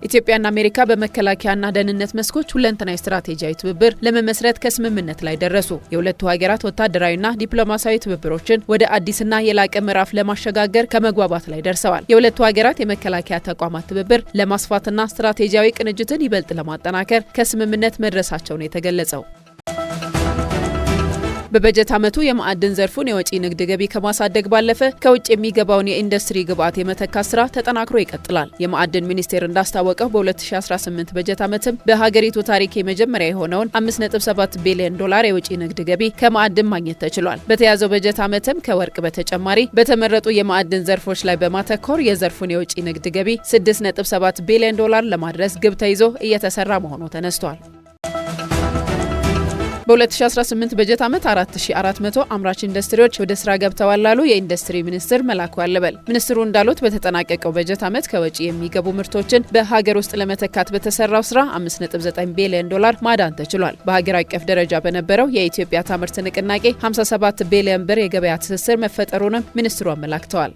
ኢትዮጵያና አሜሪካ በመከላከያና ደህንነት መስኮች ሁለንተናዊ ስትራቴጂያዊ ትብብር ለመመስረት ከስምምነት ላይ ደረሱ። የሁለቱ ሀገራት ወታደራዊና ዲፕሎማሲያዊ ትብብሮችን ወደ አዲስና የላቀ ምዕራፍ ለማሸጋገር ከመግባባት ላይ ደርሰዋል። የሁለቱ ሀገራት የመከላከያ ተቋማት ትብብር ለማስፋትና ስትራቴጂያዊ ቅንጅትን ይበልጥ ለማጠናከር ከስምምነት መድረሳቸው ነው የተገለጸው። በበጀት ዓመቱ የማዕድን ዘርፉን የወጪ ንግድ ገቢ ከማሳደግ ባለፈ ከውጭ የሚገባውን የኢንዱስትሪ ግብዓት የመተካት ስራ ተጠናክሮ ይቀጥላል። የማዕድን ሚኒስቴር እንዳስታወቀው በ2018 በጀት ዓመትም በሀገሪቱ ታሪክ የመጀመሪያ የሆነውን $5.7 ቢሊዮን የውጭ ንግድ ገቢ ከማዕድን ማግኘት ተችሏል። በተያዘው በጀት ዓመትም ከወርቅ በተጨማሪ በተመረጡ የማዕድን ዘርፎች ላይ በማተኮር የዘርፉን የውጭ ንግድ ገቢ $6.7 ቢሊዮን ለማድረስ ግብ ተይዞ እየተሰራ መሆኑ ተነስቷል። በ2018 በጀት ዓመት 4400 አምራች ኢንዱስትሪዎች ወደ ስራ ገብተዋል ላሉ የኢንዱስትሪ ሚኒስትር መላኩ አለበል። ሚኒስትሩ እንዳሉት በተጠናቀቀው በጀት ዓመት ከወጪ የሚገቡ ምርቶችን በሀገር ውስጥ ለመተካት በተሰራው ስራ $5.9 ቢሊዮን ማዳን ተችሏል። በሀገር አቀፍ ደረጃ በነበረው የኢትዮጵያ ታምርት ንቅናቄ 57 ቢሊዮን ብር የገበያ ትስስር መፈጠሩንም ሚኒስትሩ አመላክተዋል።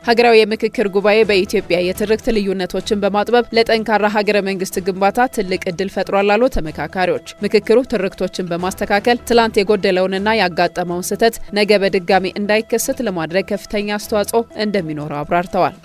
ሀገራዊ የምክክር ጉባኤ በኢትዮጵያ የትርክት ልዩነቶችን በማጥበብ ለጠንካራ ሀገረ መንግስት ግንባታ ትልቅ እድል ፈጥሯል ላሉ ተመካካሪዎች ምክክሩ ትርክቶችን በማስተካከል ትላንት የጎደለውንና ያጋጠመውን ስህተት ነገ በድጋሚ እንዳይከሰት ለማድረግ ከፍተኛ አስተዋጽኦ እንደሚኖረው አብራርተዋል።